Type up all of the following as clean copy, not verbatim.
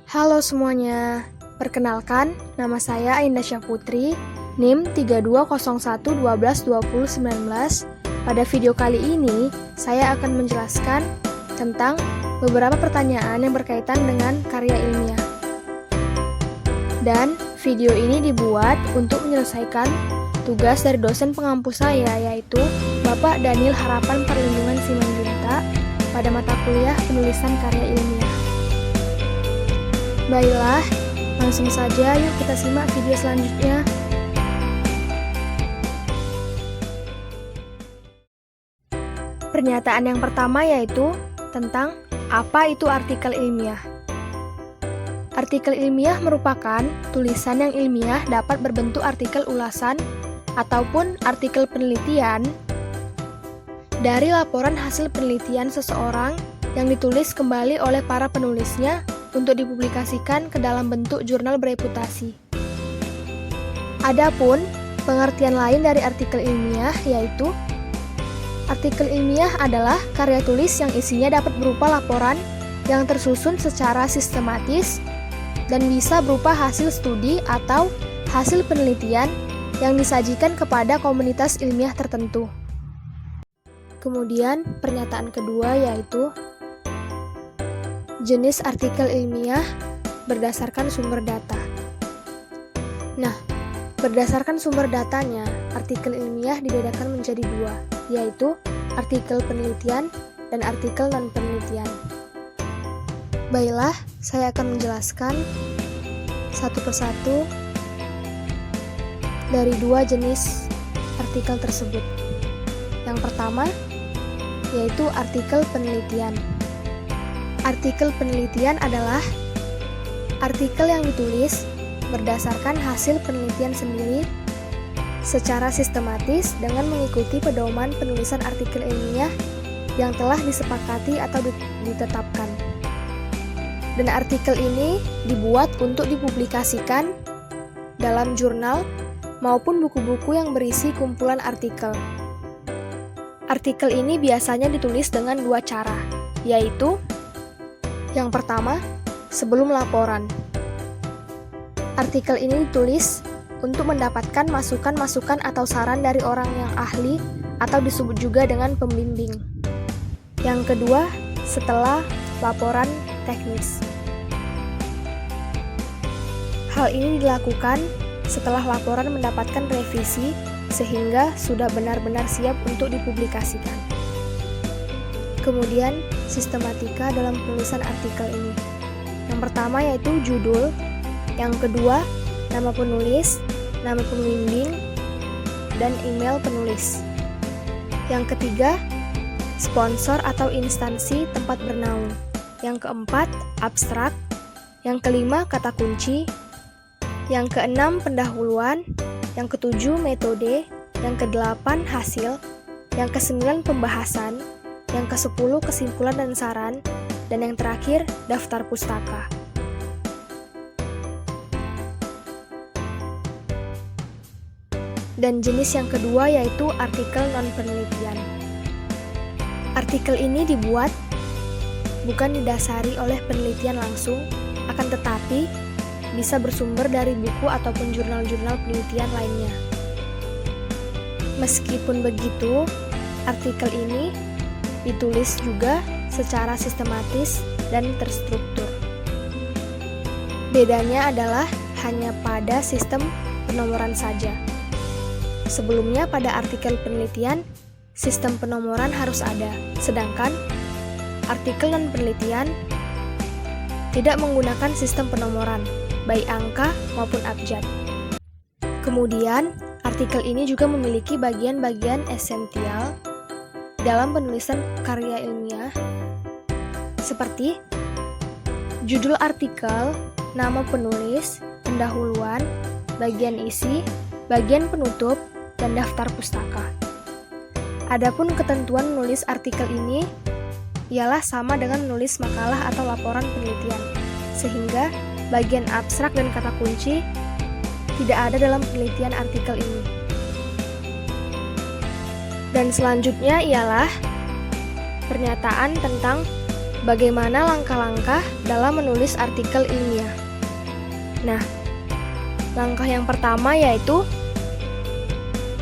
Halo semuanya, perkenalkan nama saya Ainda Syafutri, NIM 3201122019. Pada video kali ini, saya akan menjelaskan tentang beberapa pertanyaan yang berkaitan dengan karya ilmiah. Dan video ini dibuat untuk menyelesaikan tugas dari dosen pengampu saya, yaitu Bapak Daniel Harapan Perlindungan Simanjuntak pada mata kuliah penulisan karya ilmiah. Baiklah, langsung saja yuk kita simak video selanjutnya. Pernyataan yang pertama yaitu tentang apa itu artikel ilmiah. Artikel ilmiah merupakan tulisan yang ilmiah dapat berbentuk artikel ulasan ataupun artikel penelitian dari laporan hasil penelitian seseorang yang ditulis kembali oleh para penulisnya untuk dipublikasikan ke dalam bentuk jurnal bereputasi. Adapun pengertian lain dari artikel ilmiah yaitu artikel ilmiah adalah karya tulis yang isinya dapat berupa laporan yang tersusun secara sistematis dan bisa berupa hasil studi atau hasil penelitian yang disajikan kepada komunitas ilmiah tertentu. Kemudian pernyataan kedua yaitu jenis artikel ilmiah berdasarkan sumber data. Nah, berdasarkan sumber datanya, artikel ilmiah dibedakan menjadi dua, yaitu artikel penelitian dan artikel non-penelitian. Baiklah, saya akan menjelaskan satu persatu dari dua jenis artikel tersebut. Yang pertama, yaitu artikel penelitian. Artikel penelitian adalah artikel yang ditulis berdasarkan hasil penelitian sendiri secara sistematis dengan mengikuti pedoman penulisan artikel ilmiah yang telah disepakati atau ditetapkan. Dan artikel ini dibuat untuk dipublikasikan dalam jurnal maupun buku-buku yang berisi kumpulan artikel. Artikel ini biasanya ditulis dengan dua cara, yaitu yang pertama, sebelum laporan. Artikel ini ditulis untuk mendapatkan masukan-masukan atau saran dari orang yang ahli atau disebut juga dengan pembimbing. Yang kedua, setelah laporan teknis. Hal ini dilakukan setelah laporan mendapatkan revisi sehingga sudah benar-benar siap untuk dipublikasikan. Kemudian, sistematika dalam penulisan artikel ini. Yang pertama yaitu judul, yang kedua nama penulis, nama pembimbing, dan email penulis. Yang ketiga, sponsor atau instansi tempat bernaung. Yang keempat, abstrak. Yang kelima, kata kunci. Yang keenam, pendahuluan. Yang ketujuh, metode. Yang kedelapan, hasil. Yang kesembilan, pembahasan. Yang ke-10 kesimpulan dan saran, dan yang terakhir daftar pustaka. Dan jenis yang kedua yaitu artikel non-penelitian. Artikel ini dibuat bukan didasari oleh penelitian langsung, akan tetapi bisa bersumber dari buku ataupun jurnal-jurnal penelitian lainnya. Meskipun begitu, artikel ini ditulis juga secara sistematis dan terstruktur. Bedanya adalah hanya pada sistem penomoran saja. Sebelumnya pada artikel penelitian, sistem penomoran harus ada, sedangkan artikel non-penelitian tidak menggunakan sistem penomoran, baik angka maupun abjad. Kemudian, artikel ini juga memiliki bagian-bagian esensial dalam penulisan karya ilmiah seperti judul artikel, nama penulis, pendahuluan, bagian isi, bagian penutup, dan daftar pustaka. Adapun ketentuan menulis artikel ini ialah sama dengan menulis makalah atau laporan penelitian, sehingga bagian abstrak dan kata kunci tidak ada dalam penelitian artikel ini. Dan selanjutnya ialah pernyataan tentang bagaimana langkah-langkah dalam menulis artikel ilmiah. Nah, langkah yang pertama yaitu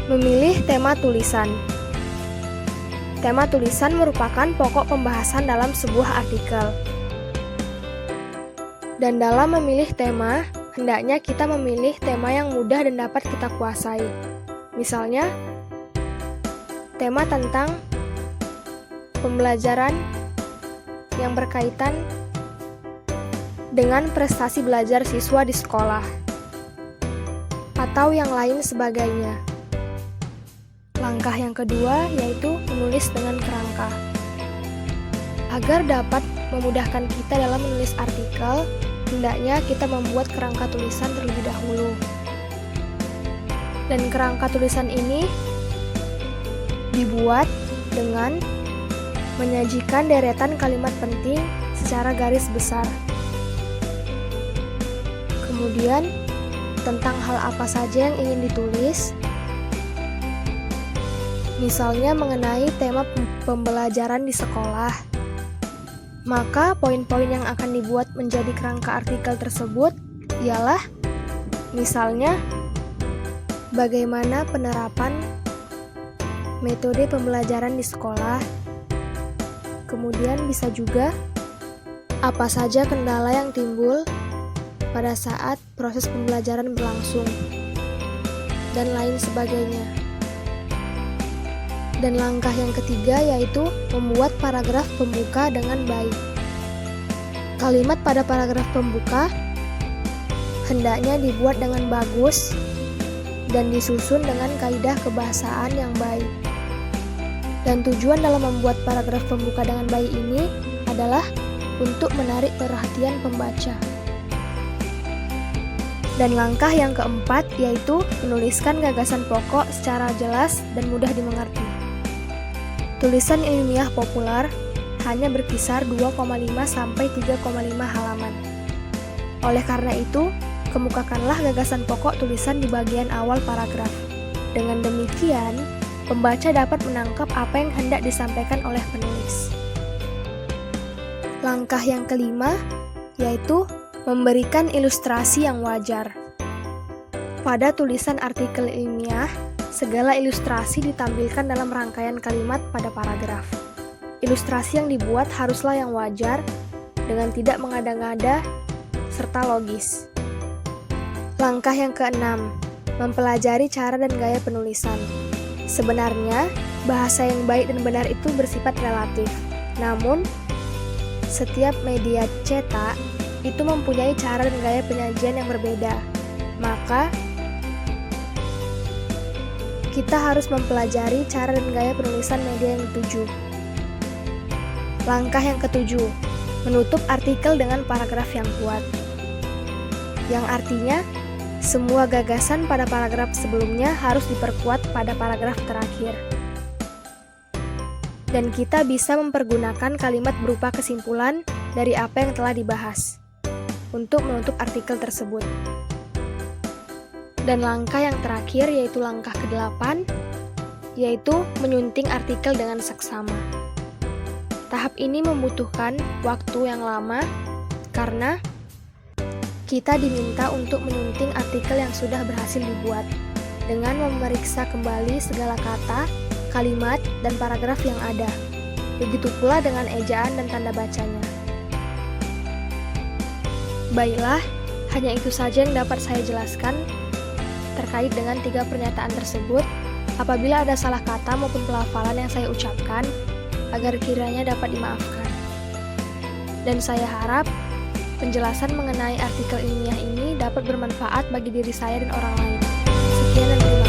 memilih tema tulisan. Tema tulisan merupakan pokok pembahasan dalam sebuah artikel. Dan dalam memilih tema, hendaknya kita memilih tema yang mudah dan dapat kita kuasai. Misalnya, tema tentang pembelajaran yang berkaitan dengan prestasi belajar siswa di sekolah, atau yang lain sebagainya. Langkah yang kedua yaitu menulis dengan kerangka. Agar dapat memudahkan kita dalam menulis artikel, hendaknya kita membuat kerangka tulisan terlebih dahulu. Dan kerangka tulisan ini dibuat dengan menyajikan deretan kalimat penting secara garis besar. Kemudian, tentang hal apa saja yang ingin ditulis, misalnya mengenai tema pembelajaran di sekolah, maka poin-poin yang akan dibuat menjadi kerangka artikel tersebut ialah misalnya bagaimana penerapan metode pembelajaran di sekolah. Kemudian bisa juga apa saja kendala yang timbul pada saat proses pembelajaran berlangsung, dan lain sebagainya. Dan langkah yang ketiga yaitu membuat paragraf pembuka dengan baik. Kalimat pada paragraf pembuka hendaknya dibuat dengan bagus dan disusun dengan kaidah kebahasaan yang baik. Dan tujuan dalam membuat paragraf pembuka dengan baik ini adalah untuk menarik perhatian pembaca. Dan langkah yang keempat yaitu menuliskan gagasan pokok secara jelas dan mudah dimengerti. Tulisan ilmiah populer hanya berkisar 2,5 sampai 3,5 halaman. Oleh karena itu, kemukakanlah gagasan pokok tulisan di bagian awal paragraf. Dengan demikian, pembaca dapat menangkap apa yang hendak disampaikan oleh penulis. Langkah yang kelima yaitu memberikan ilustrasi yang wajar. Pada tulisan artikel ilmiah, segala ilustrasi ditampilkan dalam rangkaian kalimat pada paragraf. Ilustrasi yang dibuat haruslah yang wajar, dengan tidak mengada-ngada, serta logis. Langkah yang keenam, mempelajari cara dan gaya penulisan. Sebenarnya, bahasa yang baik dan benar itu bersifat relatif. Namun, setiap media cetak itu mempunyai cara dan gaya penyajian yang berbeda. Maka, kita harus mempelajari cara dan gaya penulisan media yang dituju. Langkah yang ketujuh, menutup artikel dengan paragraf yang kuat. Yang artinya, semua gagasan pada paragraf sebelumnya harus diperkuat pada paragraf terakhir. Dan kita bisa mempergunakan kalimat berupa kesimpulan dari apa yang telah dibahas untuk menutup artikel tersebut. Dan langkah yang terakhir yaitu langkah ke-8, yaitu menyunting artikel dengan seksama. Tahap ini membutuhkan waktu yang lama karena kita diminta untuk menyunting artikel yang sudah berhasil dibuat dengan memeriksa kembali segala kata, kalimat, dan paragraf yang ada. Begitu pula dengan ejaan dan tanda bacanya. Baiklah, hanya itu saja yang dapat saya jelaskan terkait dengan 3 pernyataan tersebut. Apabila ada salah kata maupun pelafalan yang saya ucapkan, agar kiranya dapat dimaafkan. Dan saya harap penjelasan mengenai artikel ilmiah ini dapat bermanfaat bagi diri saya dan orang lain. Sekian dan terima kasih.